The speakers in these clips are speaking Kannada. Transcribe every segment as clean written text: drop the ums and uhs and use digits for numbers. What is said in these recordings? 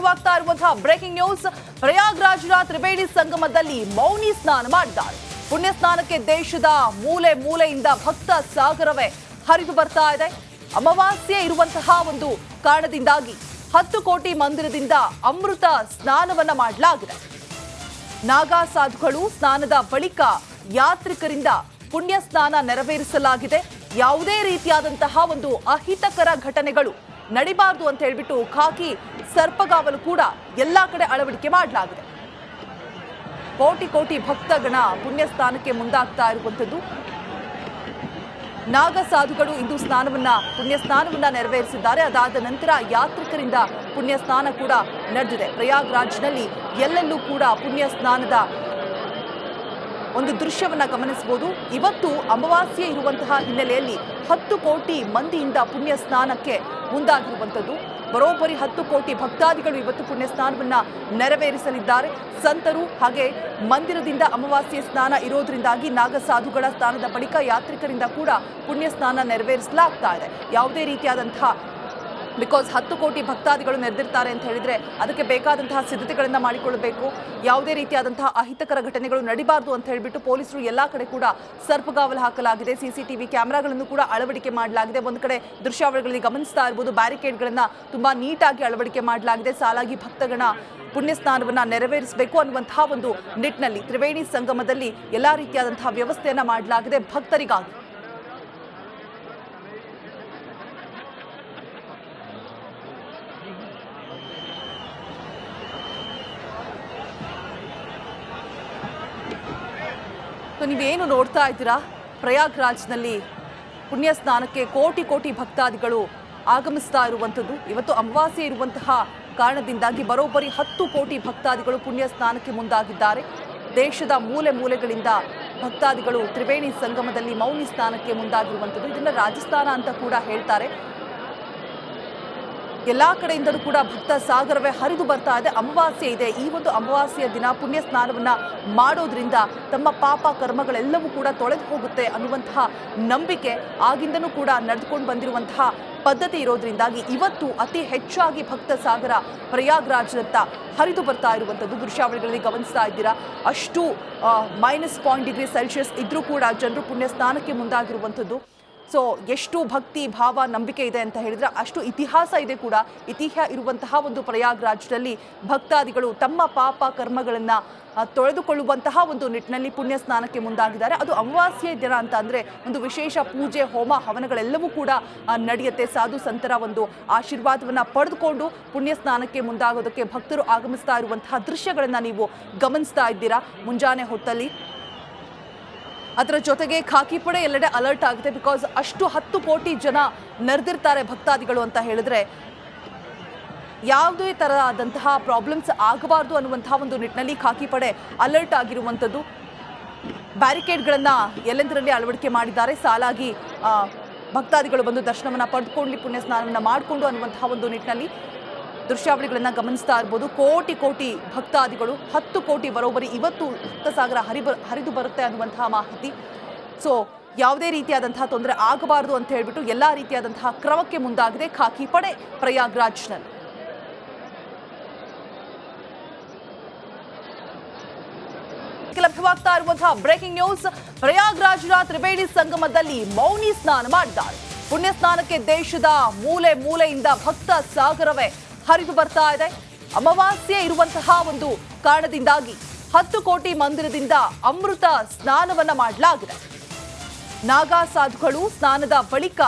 ಲಭ್ಯವಾಗ್ತಾ ಇರುವಂತಹ ಬ್ರೇಕಿಂಗ್ ನ್ಯೂಸ್. ಪ್ರಯಾಗ್ರಾಜ್ನ ತ್ರಿವೇಣಿ ಸಂಗಮದಲ್ಲಿ ಮೌನಿ ಸ್ನಾನ ಮಾಡಿದ್ದಾರೆ. ಪುಣ್ಯ ಸ್ನಾನಕ್ಕೆ ದೇಶದ ಮೂಲೆ ಮೂಲೆಯಿಂದ ಭಕ್ತ ಸಾಗರವೇ ಹರಿದು ಬರ್ತಾ ಇದೆ. ಅಮಾವಾಸ್ಯೆ ಇರುವಂತಹ ಒಂದು ಕಾರಣದಿಂದಾಗಿ 10 ಕೋಟಿ ಮಂದಿರದಿಂದ ಅಮೃತ ಸ್ನಾನವನ್ನ ಮಾಡಲಾಗಿದೆ. ನಾಗಾ ಸಾಧುಗಳು ಸ್ನಾನದ ಬಳಿಕ ಯಾತ್ರಿಕರಿಂದ ಪುಣ್ಯ ಸ್ನಾನ ನೆರವೇರಿಸಲಾಗಿದೆ. ಯಾವುದೇ ರೀತಿಯಾದಂತಹ ಒಂದು ಅಹಿತಕರ ಘಟನೆಗಳು ನಡಿಬಾರದು ಅಂತ ಹೇಳ್ಬಿಟ್ಟು ಖಾಕಿ ಸರ್ಪಗಾವಲು ಕೂಡ ಎಲ್ಲಾ ಕಡೆ ಅಳವಡಿಕೆ ಮಾಡಲಾಗಿದೆ. ಕೋಟಿ ಕೋಟಿ ಭಕ್ತಗಣ ಪುಣ್ಯ ಸ್ನಾನಕ್ಕೆ ಮುಂದಾಗ್ತಾ ಇರುವಂತದ್ದು. ನಾಗ ಸಾಧುಗಳು ಇಂದು ಪುಣ್ಯ ಸ್ನಾನವನ್ನ ನೆರವೇರಿಸಿದ್ದಾರೆ. ಅದಾದ ನಂತರ ಯಾತ್ರಿಕರಿಂದ ಪುಣ್ಯ ಸ್ನಾನ ಕೂಡ ನಡೆದಿದೆ. ಪ್ರಯಾಗ್ರಾಜ್ನಲ್ಲಿ ಎಲ್ಲೆಲ್ಲೂ ಕೂಡ ಪುಣ್ಯ ಸ್ನಾನದ ಒಂದು ದೃಶ್ಯವನ್ನ ಗಮನಿಸಬಹುದು. ಇವತ್ತು ಅಮಾವಾಸ್ಯೆ ಇರುವಂತಹ ಹಿನ್ನೆಲೆಯಲ್ಲಿ 10 ಕೋಟಿ ಮಂದಿಯಿಂದ ಪುಣ್ಯ ಸ್ನಾನಕ್ಕೆ ಮುಂದಾಗಿರುವಂಥದ್ದು. ಬರೋಬ್ಬರಿ 10 ಕೋಟಿ ಭಕ್ತಾದಿಗಳು ಇವತ್ತು ಪುಣ್ಯ ಸ್ನಾನವನ್ನ ನೆರವೇರಿಸಲಿದ್ದಾರೆ. ಸಂತರು ಹಾಗೆ ಮಂದಿರದಿಂದ ಅಮಾವಾಸ್ಯೆ ಸ್ನಾನ ಇರೋದ್ರಿಂದಾಗಿ ನಾಗಸಾಧುಗಳ ಸ್ನಾನದ ಬಳಿಕ ಯಾತ್ರಿಕರಿಂದ ಕೂಡ ಪುಣ್ಯ ಸ್ನಾನ ನೆರವೇರಿಸಲಾಗ್ತಾ ಇದೆ. ಯಾವುದೇ ರೀತಿಯಾದಂತಹ ಬಿಕಾಸ್ 10 ಕೋಟಿ ಭಕ್ತಾದಿಗಳು ನೆರೆದಿರ್ತಾರೆ ಅಂತ ಹೇಳಿದ್ರೆ ಅದಕ್ಕೆ ಬೇಕಾದಂತಹ ಸಿದ್ಧತೆಗಳನ್ನು ಮಾಡಿಕೊಳ್ಳಬೇಕು. ಯಾವುದೇ ರೀತಿಯಾದಂತಹ ಅಹಿತಕರ ಘಟನೆಗಳು ನಡಿಬಾರದು ಅಂತ ಹೇಳಿಬಿಟ್ಟು ಪೊಲೀಸರು ಎಲ್ಲಾ ಕಡೆ ಕೂಡ ಸರ್ಪಗಾವಲು ಹಾಕಲಾಗಿದೆ. CCTV ಕ್ಯಾಮೆರಾಗಳನ್ನು ಕೂಡ ಅಳವಡಿಕೆ ಮಾಡಲಾಗಿದೆ. ಒಂದು ಕಡೆ ದೃಶ್ಯಾವಳಿಗಳಲ್ಲಿ ಗಮನಿಸ್ತಾ ಇರಬಹುದು, ಬ್ಯಾರಿಕೇಡ್ಗಳನ್ನು ತುಂಬಾ ನೀಟಾಗಿ ಅಳವಡಿಕೆ ಮಾಡಲಾಗಿದೆ. ಸಾಲಾಗಿ ಭಕ್ತಗಣ ಪುಣ್ಯ ಸ್ನಾನವನ್ನ ನೆರವೇರಿಸಬೇಕು ಅನ್ನುವಂತಹ ಒಂದು ನಿಟ್ಟಿನಲ್ಲಿ ತ್ರಿವೇಣಿ ಸಂಗಮದಲ್ಲಿ ಎಲ್ಲಾ ರೀತಿಯಾದಂತಹ ವ್ಯವಸ್ಥೆಯನ್ನ ಮಾಡಲಾಗಿದೆ ಭಕ್ತರಿಗಾಗಿ. ನೀವೇನು ನೋಡ್ತಾ ಇದ್ದೀರಾ, ಪ್ರಯಾಗ್ರಾಜ್ನಲ್ಲಿ ಪುಣ್ಯ ಸ್ನಾನಕ್ಕೆ ಕೋಟಿ ಕೋಟಿ ಭಕ್ತಾದಿಗಳು ಆಗಮಿಸ್ತಾ ಇರುವಂಥದ್ದು. ಇವತ್ತು ಅಮಾವಾಸ್ಯೆ ಇರುವಂತಹ ಕಾರಣದಿಂದಾಗಿ ಬರೋಬ್ಬರಿ 10 ಕೋಟಿ ಭಕ್ತಾದಿಗಳು ಪುಣ್ಯ ಸ್ನಾನಕ್ಕೆ ಮುಂದಾಗಿದ್ದಾರೆ. ದೇಶದ ಮೂಲೆ ಮೂಲೆಗಳಿಂದ ಭಕ್ತಾದಿಗಳು ತ್ರಿವೇಣಿ ಸಂಗಮದಲ್ಲಿ ಮೌನಿ ಸ್ನಾನಕ್ಕೆ ಮುಂದಾಗಿರುವಂಥದ್ದು. ಇದನ್ನು ರಾಜಸ್ಥಾನ ಅಂತ ಕೂಡ ಹೇಳ್ತಾರೆ. ಎಲ್ಲಾ ಕಡೆಯಿಂದಲೂ ಕೂಡ ಭಕ್ತ ಸಾಗರವೇ ಹರಿದು ಬರ್ತಾ ಇದೆ. ಅಮಾವಾಸ್ಯೆ ಇದೆ. ಈ ಒಂದು ಅಮಾವಾಸ್ಯೆಯ ದಿನ ಪುಣ್ಯ ಸ್ನಾನವನ್ನ ಮಾಡೋದ್ರಿಂದ ತಮ್ಮ ಪಾಪ ಕರ್ಮಗಳೆಲ್ಲವೂ ಕೂಡ ತೊಳೆದು ಹೋಗುತ್ತೆ ಅನ್ನುವಂತಹ ನಂಬಿಕೆ ಆಗಿಂದನೂ ಕೂಡ ನಡೆದುಕೊಂಡು ಬಂದಿರುವಂತಹ ಪದ್ಧತಿ ಇರೋದ್ರಿಂದಾಗಿ ಇವತ್ತು ಅತಿ ಹೆಚ್ಚಾಗಿ ಭಕ್ತ ಸಾಗರ ಪ್ರಯಾಗ್ರಾಜ್ನತ್ತ ಹರಿದು ಬರ್ತಾ ಇರುವಂಥದ್ದು ದೃಶ್ಯಾವಳಿಗಳಲ್ಲಿ ಗಮನಿಸ್ತಾ ಇದ್ದೀರಾ. ಅಷ್ಟು -0.6 ಇದ್ರೂ ಕೂಡ ಜನರು ಪುಣ್ಯ ಸ್ನಾನಕ್ಕೆ ಮುಂದಾಗಿರುವಂಥದ್ದು. ಸೊ ಎಷ್ಟು ಭಕ್ತಿ ಭಾವ ನಂಬಿಕೆ ಇದೆ ಅಂತ ಹೇಳಿದ್ರೆ ಅಷ್ಟು ಇತಿಹಾಸ ಇದೆ ಕೂಡ. ಇತಿಹಾಸ ಇರುವಂತಹ ಒಂದು ಪ್ರಯಾಗ್ರಾಜ್ನಲ್ಲಿ ಭಕ್ತಾದಿಗಳು ತಮ್ಮ ಪಾಪ ಕರ್ಮಗಳನ್ನು ತೊಳೆದುಕೊಳ್ಳುವಂತಹ ಒಂದು ನಿಟ್ಟಿನಲ್ಲಿ ಪುಣ್ಯ ಸ್ನಾನಕ್ಕೆ ಮುಂದಾಗಿದ್ದಾರೆ. ಅದು ಅಮಾವಾಸ್ಯೆ ದಿನ ಅಂತ ಅಂದರೆ ಒಂದು ವಿಶೇಷ ಪೂಜೆ ಹೋಮ ಹವನಗಳೆಲ್ಲವೂ ಕೂಡ ನಡೆಯುತ್ತೆ. ಸಾಧು ಸಂತರ ಒಂದು ಆಶೀರ್ವಾದವನ್ನು ಪಡೆದುಕೊಂಡು ಪುಣ್ಯ ಸ್ನಾನಕ್ಕೆ ಮುಂದಾಗೋದಕ್ಕೆ ಭಕ್ತರು ಆಗಮಿಸ್ತಾ ಇರುವಂತಹ ದೃಶ್ಯಗಳನ್ನು ನೀವು ಗಮನಿಸ್ತಾ ಇದ್ದೀರಾ ಮುಂಜಾನೆ ಹೊತ್ತಲ್ಲಿ. ಅದರ ಜೊತೆಗೆ ಖಾಕಿ ಪಡೆ ಎಲ್ಲೆಡೆ ಅಲರ್ಟ್ ಆಗುತ್ತೆ. ಬಿಕಾಸ್ ಅಷ್ಟು 10 ಕೋಟಿ ಜನ ನೆರೆದಿರ್ತಾರೆ ಭಕ್ತಾದಿಗಳು ಅಂತ ಹೇಳಿದ್ರೆ ಯಾವುದೇ ತರಹದಂತಹ ಪ್ರಾಬ್ಲಮ್ಸ್ ಆಗಬಾರ್ದು ಅನ್ನುವಂತಹ ಒಂದು ನಿಟ್ಟಿನಲ್ಲಿ ಖಾಕಿ ಪಡೆ ಅಲರ್ಟ್ ಆಗಿರುವಂಥದ್ದು. ಬ್ಯಾರಿಕೇಡ್ಗಳನ್ನು ಎಲ್ಲೆಂದರಲ್ಲಿ ಅಳವಡಿಕೆ ಮಾಡಿದ್ದಾರೆ. ಸಾಲಾಗಿ ಭಕ್ತಾದಿಗಳು ಬಂದು ದರ್ಶನವನ್ನು ಪಡೆದುಕೊಂಡು ಪುಣ್ಯ ಸ್ನಾನವನ್ನು ಮಾಡಿಕೊಂಡು ಅನ್ನುವಂತಹ ಒಂದು ನಿಟ್ಟಿನಲ್ಲಿ ದೃಶ್ಯಾವಳಿಗಳನ್ನು ಗಮನಿಸ್ತಾ ಇರ್ಬೋದು. ಕೋಟಿ ಕೋಟಿ ಭಕ್ತಾದಿಗಳು 10 ಕೋಟಿ ಬರೋಬ್ಬರಿ ಇವತ್ತು ಭಕ್ತಸಾಗರ ಹರಿದು ಬರುತ್ತೆ ಅನ್ನುವಂತಹ ಮಾಹಿತಿ. ಸೊ ಯಾವುದೇ ರೀತಿಯಾದಂತಹ ತೊಂದರೆ ಆಗಬಾರದು ಅಂತ ಹೇಳ್ಬಿಟ್ಟು ಎಲ್ಲಾ ರೀತಿಯಾದಂತಹ ಕ್ರಮಕ್ಕೆ ಮುಂದಾಗಿದೆ ಖಾಕಿ ಪಡೆ ಪ್ರಯಾಗ್ರಾಜ್ನಲ್ಲಿ. ಲಭ್ಯವಾಗ್ತಾ ಇರುವಂತಹ ಬ್ರೇಕಿಂಗ್ ನ್ಯೂಸ್. ಪ್ರಯಾಗ್ರಾಜ್ನ ತ್ರಿವೇಣಿ ಸಂಗಮದಲ್ಲಿ ಮೌನಿ ಸ್ನಾನ ಮಾಡಿದ್ದಾರೆ. ಪುಣ್ಯ ಸ್ನಾನಕ್ಕೆ ದೇಶದ ಮೂಲೆ ಮೂಲೆಯಿಂದ ಭಕ್ತ ಸಾಗರವೇ ಹರಿದು ಬರ್ತಾ ಇದೆ. ಅಮಾವಾಸ್ಯೆ ಇರುವಂತಹ ಒಂದು ಕಾರಣದಿಂದಾಗಿ 10 ಕೋಟಿ ಮಂದಿರದಿಂದ ಅಮೃತ ಸ್ನಾನವನ್ನ ಮಾಡಲಾಗಿದೆ. ನಾಗಾ ಸಾಧುಗಳು ಸ್ನಾನದ ಬಳಿಕ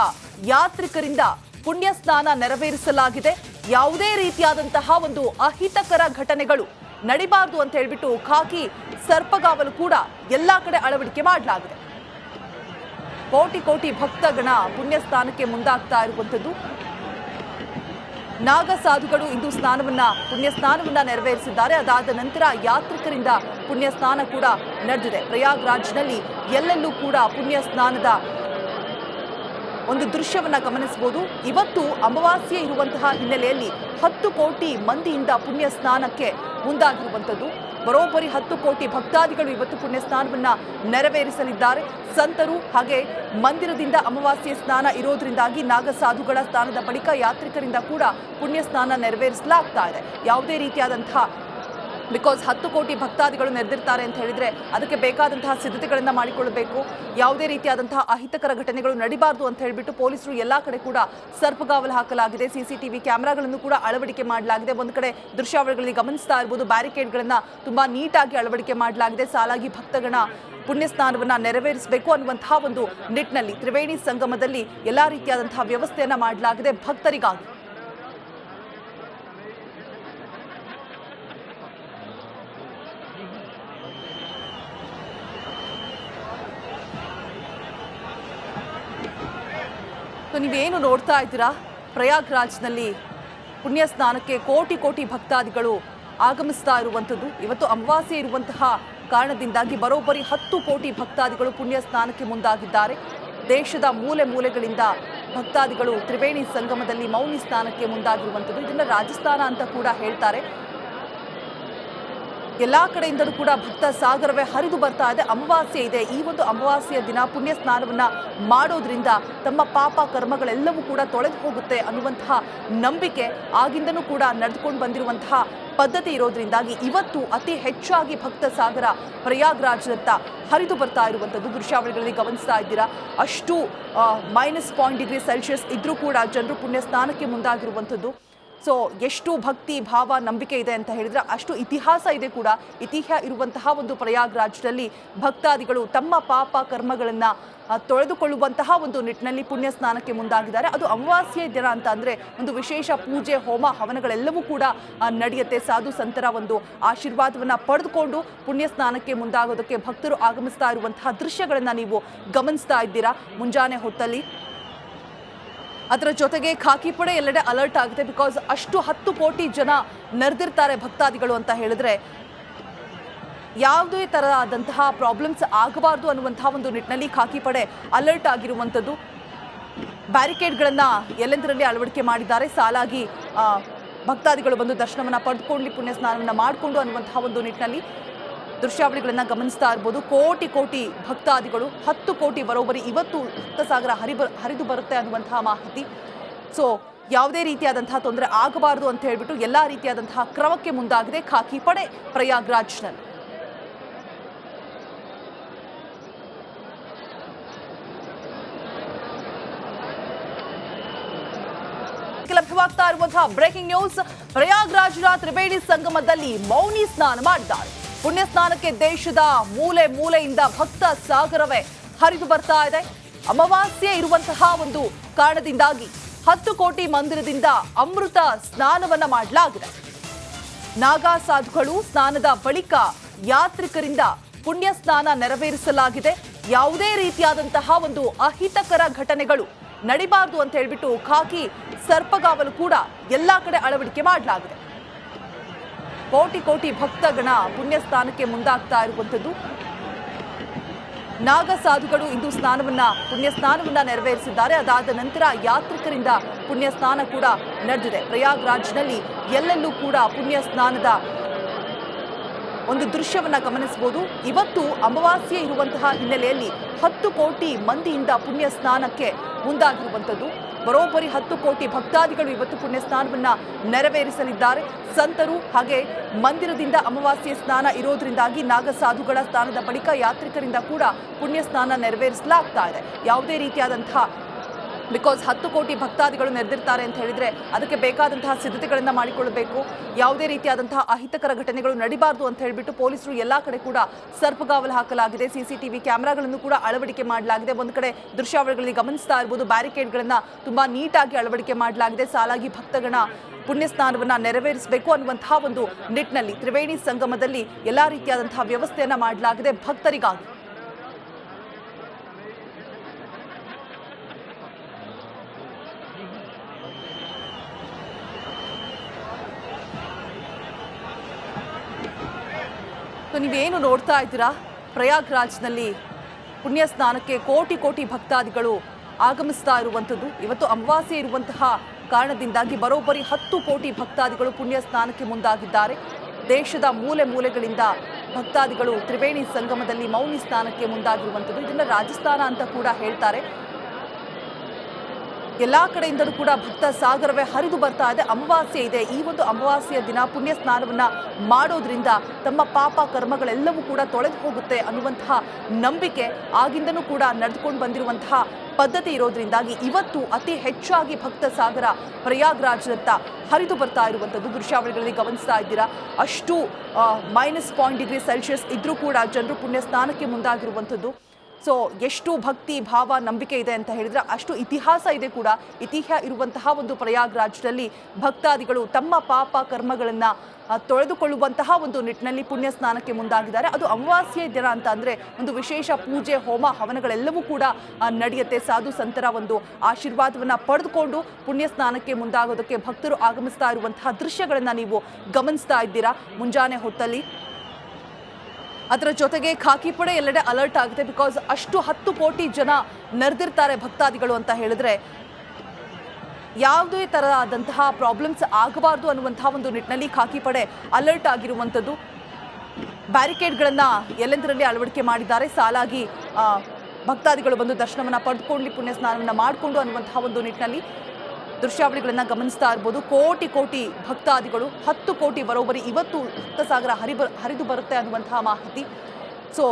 ಯಾತ್ರಿಕರಿಂದ ಪುಣ್ಯ ಸ್ನಾನ ನೆರವೇರಿಸಲಾಗಿದೆ. ಯಾವುದೇ ರೀತಿಯಾದಂತಹ ಒಂದು ಅಹಿತಕರ ಘಟನೆಗಳು ನಡಿಬಾರದು ಅಂತ ಹೇಳ್ಬಿಟ್ಟು ಖಾಕಿ ಸರ್ಪಗಾವಲು ಕೂಡ ಎಲ್ಲಾ ಕಡೆ ಅಳವಡಿಕೆ ಮಾಡಲಾಗಿದೆ. ಕೋಟಿ ಕೋಟಿ ಭಕ್ತಗಣ ಪುಣ್ಯ ಸ್ನಾನಕ್ಕೆ ಮುಂದಾಗ್ತಾ ಇರುವಂಥದ್ದು. ನಾಗ ಸಾಧುಗಳು ಇಂದು ಪುಣ್ಯ ಸ್ನಾನವನ್ನ ನೆರವೇರಿಸಿದ್ದಾರೆ. ಅದಾದ ನಂತರ ಯಾತ್ರಿಕರಿಂದ ಪುಣ್ಯ ಸ್ನಾನ ಕೂಡ ನಡೆದಿದೆ. ಪ್ರಯಾಗ್ರಾಜ್ನಲ್ಲಿ ಎಲ್ಲೆಲ್ಲೂ ಕೂಡ ಪುಣ್ಯ ಸ್ನಾನದ ಒಂದು ದೃಶ್ಯವನ್ನ ಗಮನಿಸಬಹುದು. ಇವತ್ತು ಅಮಾವಾಸ್ಯೆ ಇರುವಂತಹ ಹಿನ್ನೆಲೆಯಲ್ಲಿ 10 ಕೋಟಿ ಮಂದಿಯಿಂದ ಪುಣ್ಯ ಸ್ನಾನಕ್ಕೆ ಮುಂದಾಗಿರುವಂಥದ್ದು. ಬರೋಬ್ಬರಿ 10 ಕೋಟಿ ಭಕ್ತಾದಿಗಳು ಇವತ್ತು ಪುಣ್ಯ ಸ್ನಾನವನ್ನ ನೆರವೇರಿಸಲಿದ್ದಾರೆ. ಸಂತರು ಹಾಗೆ ಮಂದಿರದಿಂದ ಅಮಾವಾಸ್ಯೆ ಸ್ನಾನ ಇರೋದ್ರಿಂದಾಗಿ ನಾಗಸಾಧುಗಳ ಸ್ನಾನದ ಬಳಿಕ ಯಾತ್ರಿಕರಿಂದ ಕೂಡ ಪುಣ್ಯ ಸ್ನಾನ ನೆರವೇರಿಸಲಾಗ್ತಾ ಇದೆ. ಯಾವುದೇ ರೀತಿಯಾದಂತಹ ಬಿಕಾಸ್ 10 ಕೋಟಿ ಭಕ್ತಾದಿಗಳು ನೆರೆದಿರ್ತಾರೆ ಅಂತ ಹೇಳಿದ್ರೆ ಅದಕ್ಕೆ ಬೇಕಾದಂತಹ ಸಿದ್ಧತೆಗಳನ್ನು ಮಾಡಿಕೊಳ್ಳಬೇಕು. ಯಾವುದೇ ರೀತಿಯಾದಂತಹ ಅಹಿತಕರ ಘಟನೆಗಳು ನಡಿಬಾರದು ಅಂತ ಹೇಳಿಬಿಟ್ಟು ಪೊಲೀಸರು ಎಲ್ಲಾ ಕಡೆ ಕೂಡ ಸರ್ಪಗಾವಲು ಹಾಕಲಾಗಿದೆ. ಸಿಸಿಟಿವಿ ಕ್ಯಾಮೆರಾಗಳನ್ನು ಕೂಡ ಅಳವಡಿಕೆ ಮಾಡಲಾಗಿದೆ. ಒಂದು ಕಡೆ ದೃಶ್ಯಾವಳಿಗಳಲ್ಲಿ ಗಮನಿಸ್ತಾ ಇರಬಹುದು, ಬ್ಯಾರಿಕೇಡ್ಗಳನ್ನ ತುಂಬಾ ನೀಟಾಗಿ ಅಳವಡಿಕೆ ಮಾಡಲಾಗಿದೆ. ಸಾಲಾಗಿ ಭಕ್ತಗಣ ಪುಣ್ಯ ಸ್ನಾನವನ್ನ ನೆರವೇರಿಸಬೇಕು ಅನ್ನುವಂತಹ ಒಂದು ನಿಟ್ಟಿನಲ್ಲಿ ತ್ರಿವೇಣಿ ಸಂಗಮದಲ್ಲಿ ಎಲ್ಲಾ ರೀತಿಯಾದಂತಹ ವ್ಯವಸ್ಥೆಯನ್ನ ಮಾಡಲಾಗಿದೆ ಭಕ್ತರಿಗಾಗಿ. ನೀವೇನು ನೋಡ್ತಾ ಇದ್ದೀರಾ, ಪ್ರಯಾಗ್ರಾಜ್ನಲ್ಲಿ ಪುಣ್ಯ ಸ್ನಾನಕ್ಕೆ ಕೋಟಿ ಕೋಟಿ ಭಕ್ತಾದಿಗಳು ಆಗಮಿಸ್ತಾ ಇರುವಂಥದ್ದು. ಇವತ್ತು ಅಮಾವಾಸ್ಯೆ ಇರುವಂತಹ ಕಾರಣದಿಂದಾಗಿ ಬರೋಬ್ಬರಿ 10 ಕೋಟಿ ಭಕ್ತಾದಿಗಳು ಪುಣ್ಯ ಸ್ನಾನಕ್ಕೆ ಮುಂದಾಗಿದ್ದಾರೆ. ದೇಶದ ಮೂಲೆ ಮೂಲೆಗಳಿಂದ ಭಕ್ತಾದಿಗಳು ತ್ರಿವೇಣಿ ಸಂಗಮದಲ್ಲಿ ಮೌನಿ ಸ್ನಾನಕ್ಕೆ ಮುಂದಾಗಿರುವಂಥದ್ದು. ಇದನ್ನ ರಾಜಸ್ಥಾನ ಅಂತ ಕೂಡ ಹೇಳ್ತಾರೆ. ಎಲ್ಲಾ ಕಡೆಯಿಂದಲೂ ಕೂಡ ಭಕ್ತ ಸಾಗರವೇ ಹರಿದು ಬರ್ತಾ ಇದೆ. ಅಮಾವಾಸ್ಯೆ ಇದೆ. ಈ ಒಂದು ಅಮಾವಾಸ್ಯೆಯ ದಿನ ಪುಣ್ಯ ಸ್ನಾನವನ್ನ ಮಾಡೋದ್ರಿಂದ ತಮ್ಮ ಪಾಪ ಕರ್ಮಗಳೆಲ್ಲವೂ ಕೂಡ ತೊಳೆದು ಹೋಗುತ್ತೆ ಅನ್ನುವಂತಹ ನಂಬಿಕೆ ಆಗಿಂದನೂ ಕೂಡ ನಡೆದುಕೊಂಡು ಬಂದಿರುವಂತಹ ಪದ್ಧತಿ ಇರೋದ್ರಿಂದಾಗಿ ಇವತ್ತು ಅತಿ ಹೆಚ್ಚಾಗಿ ಭಕ್ತ ಸಾಗರ ಪ್ರಯಾಗ್ರಾಜ್ನತ್ತ ಹರಿದು ಬರ್ತಾ ಇರುವಂಥದ್ದು ದೃಶ್ಯಾವಳಿಗಳಲ್ಲಿ ಗಮನಿಸ್ತಾ ಇದ್ದೀರಾ. ಅಷ್ಟು -0.6 ಇದ್ರೂ ಕೂಡ ಜನರು ಪುಣ್ಯ ಸ್ನಾನಕ್ಕೆ ಮುಂದಾಗಿರುವಂಥದ್ದು. ಸೊ ಎಷ್ಟು ಭಕ್ತಿ ಭಾವ ನಂಬಿಕೆ ಇದೆ ಅಂತ ಹೇಳಿದ್ರೆ ಅಷ್ಟು ಇತಿಹಾಸ ಇದೆ ಕೂಡ. ಇತಿಹಾಸ ಇರುವಂತಹ ಒಂದು ಪ್ರಯಾಗ್ರಾಜ್ನಲ್ಲಿ ಭಕ್ತಾದಿಗಳು ತಮ್ಮ ಪಾಪ ಕರ್ಮಗಳನ್ನ ತೊಳೆದುಕೊಳ್ಳುವಂತಹ ಒಂದು ನಿಟ್ಟಿನಲ್ಲಿ ಪುಣ್ಯ ಸ್ನಾನಕ್ಕೆ ಮುಂದಾಗಿದ್ದಾರೆ. ಅದು ಅಮಾವಾಸ್ಯೆ ದಿನ ಅಂತ ಅಂದ್ರೆ ಒಂದು ವಿಶೇಷ ಪೂಜೆ ಹೋಮ ಹವನಗಳೆಲ್ಲವೂ ಕೂಡ ನಡೆಯುತ್ತೆ. ಸಾಧು ಸಂತರ ಒಂದು ಆಶೀರ್ವಾದವನ್ನ ಪಡೆದುಕೊಂಡು ಪುಣ್ಯ ಸ್ನಾನಕ್ಕೆ ಮುಂದಾಗೋದಕ್ಕೆ ಭಕ್ತರು ಆಗಮಿಸ್ತಾ ಇರುವಂತಹ ದೃಶ್ಯಗಳನ್ನ ನೀವು ಗಮನಿಸ್ತಾ ಇದ್ದೀರಾ ಮುಂಜಾನೆ ಹೊತ್ತಲ್ಲಿ. ಅದರ ಜೊತೆಗೆ ಖಾಕಿ ಪಡೆ ಎಲ್ಲೆಡೆ ಅಲರ್ಟ್ ಆಗುತ್ತೆ. ಬಿಕಾಸ್ ಅಷ್ಟು 10 ಕೋಟಿ ಜನ ನೆರೆದಿರ್ತಾರೆ ಭಕ್ತಾದಿಗಳು ಅಂತ ಹೇಳಿದ್ರೆ ಯಾವುದೇ ತರಹದಂತಹ ಪ್ರಾಬ್ಲಮ್ಸ್ ಆಗಬಾರ್ದು ಅನ್ನುವಂತಹ ಒಂದು ನಿಟ್ಟಿನಲ್ಲಿ ಖಾಕಿ ಪಡೆ ಅಲರ್ಟ್ ಆಗಿರುವಂಥದ್ದು. ಬ್ಯಾರಿಕೇಡ್ಗಳನ್ನ ಎಲ್ಲೆಂದರಲ್ಲಿ ಅಳವಡಿಕೆ ಮಾಡಿದ್ದಾರೆ. ಸಾಲಾಗಿ ಭಕ್ತಾದಿಗಳು ಬಂದು ದರ್ಶನವನ್ನ ಪಡೆದುಕೊಂಡು ಪುಣ್ಯ ಸ್ನಾನವನ್ನ ಮಾಡಿಕೊಂಡು ಅನ್ನುವಂತಹ ಒಂದು ನಿಟ್ಟಿನಲ್ಲಿ ದೃಶ್ಯಾವಳಿಗಳನ್ನ ಗಮನಿಸ್ತಾ ಇರ್ಬೋದು. ಕೋಟಿ ಕೋಟಿ ಭಕ್ತಾದಿಗಳು 10 ಕೋಟಿ ಬರೋಬ್ಬರಿ ಇವತ್ತು ಭಕ್ತಸಾಗರ ಹರಿದು ಬರುತ್ತೆ ಅನ್ನುವಂತಹ ಮಾಹಿತಿ. ಸೊ ಯಾವುದೇ ರೀತಿಯಾದಂತಹ ತೊಂದರೆ ಆಗಬಾರದು ಅಂತ ಹೇಳ್ಬಿಟ್ಟು ಎಲ್ಲಾ ರೀತಿಯಾದಂತಹ ಕ್ರಮಕ್ಕೆ ಮುಂದಾಗಿದೆ ಖಾಕಿ ಪಡೆ ಪ್ರಯಾಗ್ರಾಜ್ನಲ್ಲಿ. ಲಭ್ಯವಾಗ್ತಾ ಇರುವಂತಹ ಬ್ರೇಕಿಂಗ್ ನ್ಯೂಸ್, ಪ್ರಯಾಗ್ರಾಜ್ನ ತ್ರಿವೇಣಿ ಸಂಗಮದಲ್ಲಿ ಮೌನಿ ಸ್ನಾನ ಮಾಡಿದ್ದಾರೆ. ಪುಣ್ಯ ಸ್ನಾನಕ್ಕೆ ದೇಶದ ಮೂಲೆ ಮೂಲೆಯಿಂದ ಭಕ್ತ ಸಾಗರವೇ ಹರಿದು ಬರ್ತಾ ಇದೆ. ಅಮಾವಾಸ್ಯೆ ಇರುವಂತಹ ಒಂದು ಕಾರಣದಿಂದಾಗಿ 10 ಕೋಟಿ ಮಂದಿರದಿಂದ ಅಮೃತ ಸ್ನಾನವನ್ನ ಮಾಡಲಾಗಿದೆ. ನಾಗಾ ಸಾಧುಗಳು ಸ್ನಾನದ ಬಳಿಕ ಯಾತ್ರಿಕರಿಂದ ಪುಣ್ಯ ಸ್ನಾನ ನೆರವೇರಿಸಲಾಗಿದೆ. ಯಾವುದೇ ರೀತಿಯಾದಂತಹ ಒಂದು ಅಹಿತಕರ ಘಟನೆಗಳು ನಡಿಬಾರದು ಅಂತ ಹೇಳ್ಬಿಟ್ಟು ಖಾಕಿ ಸರ್ಪಗಾವಲು ಕೂಡ ಎಲ್ಲಾ ಕಡೆ ಅಳವಡಿಕೆ ಮಾಡಲಾಗಿದೆ. ಕೋಟಿ ಕೋಟಿ ಭಕ್ತಗಣ ಪುಣ್ಯ ಸ್ನಾನಕ್ಕೆ ಮುಂದಾಗ್ತಾ ಇರುವಂಥದ್ದು. ನಾಗ ಸಾಧುಗಳು ಇಂದು ಪುಣ್ಯ ಸ್ನಾನವನ್ನ ನೆರವೇರಿಸಿದ್ದಾರೆ. ಅದಾದ ನಂತರ ಯಾತ್ರಿಕರಿಂದ ಪುಣ್ಯ ಸ್ನಾನ ಕೂಡ ನಡೆದಿದೆ. ಪ್ರಯಾಗ್ರಾಜ್ನಲ್ಲಿ ಎಲ್ಲೆಲ್ಲೂ ಕೂಡ ಪುಣ್ಯ ಸ್ನಾನದ ಒಂದು ದೃಶ್ಯವನ್ನ ಗಮನಿಸಬಹುದು. ಇವತ್ತು ಅಮಾವಾಸ್ಯೆ ಇರುವಂತಹ ಹಿನ್ನೆಲೆಯಲ್ಲಿ 10 ಕೋಟಿ ಮಂದಿಯಿಂದ ಪುಣ್ಯ ಸ್ನಾನಕ್ಕೆ ಮುಂದಾಗಿರುವಂಥದ್ದು. ಬರೋಬ್ಬರಿ 10 ಕೋಟಿ ಭಕ್ತಾದಿಗಳು ಇವತ್ತು ಪುಣ್ಯ ಸ್ನಾನವನ್ನ ನೆರವೇರಿಸಲಿದ್ದಾರೆ. ಸಂತರು ಹಾಗೆ ಮಂದಿರದಿಂದ ಅಮಾವಾಸ್ಯೆ ಸ್ನಾನ ಇರೋದ್ರಿಂದಾಗಿ ನಾಗಸಾಧುಗಳ ಸ್ನಾನದ ಬಳಿಕ ಯಾತ್ರಿಕರಿಂದ ಕೂಡ ಪುಣ್ಯ ಸ್ನಾನ ನೆರವೇರಿಸಲಾಗ್ತಾ ಇದೆ. ಯಾವುದೇ ರೀತಿಯಾದಂತಹ ಬಿಕಾಸ್ 10 ಕೋಟಿ ಭಕ್ತಾದಿಗಳು ನೆರೆದಿರ್ತಾರೆ ಅಂತ ಹೇಳಿದ್ರೆ ಅದಕ್ಕೆ ಬೇಕಾದಂತಹ ಸಿದ್ಧತೆಗಳನ್ನು ಮಾಡಿಕೊಳ್ಳಬೇಕು. ಯಾವುದೇ ರೀತಿಯಾದಂತಹ ಅಹಿತಕರ ಘಟನೆಗಳು ನಡಿಬಾರದು ಅಂತ ಹೇಳಿಬಿಟ್ಟು ಪೊಲೀಸರು ಎಲ್ಲಾ ಕಡೆ ಕೂಡ ಸರ್ಪಗಾವಲು ಹಾಕಲಾಗಿದೆ. ಸಿಸಿಟಿವಿ ಕ್ಯಾಮೆರಾಗಳನ್ನು ಕೂಡ ಅಳವಡಿಕೆ ಮಾಡಲಾಗಿದೆ. ಒಂದು ಕಡೆ ದೃಶ್ಯಾವಳಿಗಳಲ್ಲಿ ಗಮನಿಸ್ತಾ ಇರಬಹುದು, ಬ್ಯಾರಿಕೇಡ್ಗಳನ್ನ ತುಂಬಾ ನೀಟಾಗಿ ಅಳವಡಿಕೆ ಮಾಡಲಾಗಿದೆ. ಸಾಲಾಗಿ ಭಕ್ತಗಣ ಪುಣ್ಯ ಸ್ನಾನವನ್ನ ನೆರವೇರಿಸಬೇಕು ಅನ್ನುವಂತಹ ಒಂದು ನಿಟ್ಟಿನಲ್ಲಿ ತ್ರಿವೇಣಿ ಸಂಗಮದಲ್ಲಿ ಎಲ್ಲಾ ರೀತಿಯಾದಂತಹ ವ್ಯವಸ್ಥೆಯನ್ನ ಮಾಡಲಾಗಿದೆ ಭಕ್ತರಿಗಾಗಿ. ನೀವೇನು ನೋಡ್ತಾ ಇದ್ದೀರಾ, ಪ್ರಯಾಗ್ರಾಜ್ನಲ್ಲಿ ಪುಣ್ಯ ಸ್ನಾನಕ್ಕೆ ಕೋಟಿ ಕೋಟಿ ಭಕ್ತಾದಿಗಳು ಆಗಮಿಸ್ತಾ ಇರುವಂಥದ್ದು. ಇವತ್ತು ಅಮಾವಾಸ್ಯೆ ಇರುವಂತಹ ಕಾರಣದಿಂದಾಗಿ ಬರೋಬ್ಬರಿ 10 ಕೋಟಿ ಭಕ್ತಾದಿಗಳು ಪುಣ್ಯ ಸ್ನಾನಕ್ಕೆ ಮುಂದಾಗಿದ್ದಾರೆ. ದೇಶದ ಮೂಲೆ ಮೂಲೆಗಳಿಂದ ಭಕ್ತಾದಿಗಳು ತ್ರಿವೇಣಿ ಸಂಗಮದಲ್ಲಿ ಮೌನಿ ಸ್ನಾನಕ್ಕೆ ಮುಂದಾಗಿರುವಂಥದ್ದು. ಇದನ್ನ ರಾಜಸ್ಥಾನ ಅಂತ ಕೂಡ ಹೇಳ್ತಾರೆ. ಎಲ್ಲಾ ಕಡೆಯಿಂದಲೂ ಕೂಡ ಭಕ್ತ ಸಾಗರವೇ ಹರಿದು ಬರ್ತಾ ಇದೆ. ಅಮಾವಾಸ್ಯೆ ಇದೆ. ಈ ಒಂದು ಅಮಾವಾಸ್ಯೆಯ ದಿನ ಪುಣ್ಯ ಸ್ನಾನವನ್ನ ಮಾಡೋದ್ರಿಂದ ತಮ್ಮ ಪಾಪ ಕರ್ಮಗಳೆಲ್ಲವೂ ಕೂಡ ತೊಳೆದು ಹೋಗುತ್ತೆ ಅನ್ನುವಂತಹ ನಂಬಿಕೆ ಆಗಿಂದನೂ ಕೂಡ ನಡೆದುಕೊಂಡು ಬಂದಿರುವಂತಹ ಪದ್ಧತಿ ಇರೋದ್ರಿಂದಾಗಿ ಇವತ್ತು ಅತಿ ಹೆಚ್ಚಾಗಿ ಭಕ್ತ ಸಾಗರ ಪ್ರಯಾಗ್ರಾಜ್ನತ್ತ ಹರಿದು ಬರ್ತಾ ಇರುವಂಥದ್ದು ದೃಶ್ಯಾವಳಿಗಳಲ್ಲಿ ಗಮನಿಸ್ತಾ ಇದ್ದೀರಾ. ಅಷ್ಟು -0.6 ಇದ್ರೂ ಕೂಡ ಜನರು ಪುಣ್ಯ ಸ್ನಾನಕ್ಕೆ ಮುಂದಾಗಿರುವಂಥದ್ದು. ಸೊ ಎಷ್ಟು ಭಕ್ತಿ ಭಾವ ನಂಬಿಕೆ ಇದೆ ಅಂತ ಹೇಳಿದ್ರೆ ಅಷ್ಟು ಇತಿಹಾಸ ಇದೆ ಕೂಡ. ಇತಿಹಾಸ ಇರುವಂತಹ ಒಂದು ಪ್ರಯಾಗ್ರಾಜ್ನಲ್ಲಿ ಭಕ್ತಾದಿಗಳು ತಮ್ಮ ಪಾಪ ಕರ್ಮಗಳನ್ನು ತೊಳೆದುಕೊಳ್ಳುವಂತಹ ಒಂದು ನಿಟ್ಟಿನಲ್ಲಿ ಪುಣ್ಯ ಸ್ನಾನಕ್ಕೆ ಮುಂದಾಗಿದ್ದಾರೆ. ಅದು ಅಮಾವಾಸ್ಯೆ ದಿನ ಅಂತ ಅಂದರೆ ಒಂದು ವಿಶೇಷ ಪೂಜೆ ಹೋಮ ಹವನಗಳೆಲ್ಲವೂ ಕೂಡ ನಡೆಯುತ್ತೆ. ಸಾಧು ಸಂತರ ಒಂದು ಆಶೀರ್ವಾದವನ್ನು ಪಡೆದುಕೊಂಡು ಪುಣ್ಯ ಸ್ನಾನಕ್ಕೆ ಮುಂದಾಗೋದಕ್ಕೆ ಭಕ್ತರು ಆಗಮಿಸ್ತಾ ಇರುವಂತಹ ದೃಶ್ಯಗಳನ್ನು ನೀವು ಗಮನಿಸ್ತಾ ಇದ್ದೀರಾ ಮುಂಜಾನೆ ಹೊತ್ತಲ್ಲಿ. ಅದರ ಜೊತೆಗೆ ಖಾಕಿ ಪಡೆ ಎಲ್ಲೆಡೆ ಅಲರ್ಟ್ ಆಗುತ್ತೆ. ಬಿಕಾಸ್ ಅಷ್ಟು 10 ಕೋಟಿ ಜನ ನೆರೆದಿರ್ತಾರೆ ಭಕ್ತಾದಿಗಳು ಅಂತ ಹೇಳಿದ್ರೆ ಯಾವುದೇ ತರಹದಂತಹ ಪ್ರಾಬ್ಲಮ್ಸ್ ಆಗಬಾರ್ದು ಅನ್ನುವಂತಹ ಒಂದು ನಿಟ್ಟಿನಲ್ಲಿ ಖಾಕಿ ಪಡೆ ಅಲರ್ಟ್ ಆಗಿರುವಂಥದ್ದು. ಬ್ಯಾರಿಕೇಡ್ಗಳನ್ನು ಎಲ್ಲೆಂದರಲ್ಲಿ ಅಳವಡಿಕೆ ಮಾಡಿದ್ದಾರೆ. ಸಾಲಾಗಿ ಭಕ್ತಾದಿಗಳು ಬಂದು ದರ್ಶನವನ್ನು ಪಡೆದುಕೊಂಡು ಪುಣ್ಯ ಸ್ನಾನವನ್ನು ಮಾಡಿಕೊಂಡು ಅನ್ನುವಂತಹ ಒಂದು ನಿಟ್ಟಿನಲ್ಲಿ ದೃಶ್ಯಾವಳಿಗಳನ್ನು ಗಮನಿಸ್ತಾ ಇರ್ಬೋದು. ಕೋಟಿ ಕೋಟಿ ಭಕ್ತಾದಿಗಳು 10 ಕೋಟಿ ಬರೋಬ್ಬರಿ ಇವತ್ತು ಭಕ್ತಸಾಗರ ಹರಿದು ಬರುತ್ತೆ ಅನ್ನುವಂತಹ ಮಾಹಿತಿ. ಸೊ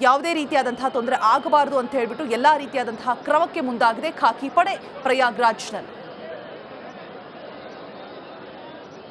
ಯಾವುದೇ ರೀತಿಯಾದಂತಹ ತೊಂದರೆ ಆಗಬಾರ್ದು ಅಂತ ಹೇಳ್ಬಿಟ್ಟು ಎಲ್ಲ ರೀತಿಯಾದಂತಹ ಕ್ರಮಕ್ಕೆ ಮುಂದಾಗಿದೆ ಖಾಕಿ ಪಡೆ ಪ್ರಯಾಗ್ರಾಜ್ನಲ್ಲಿ.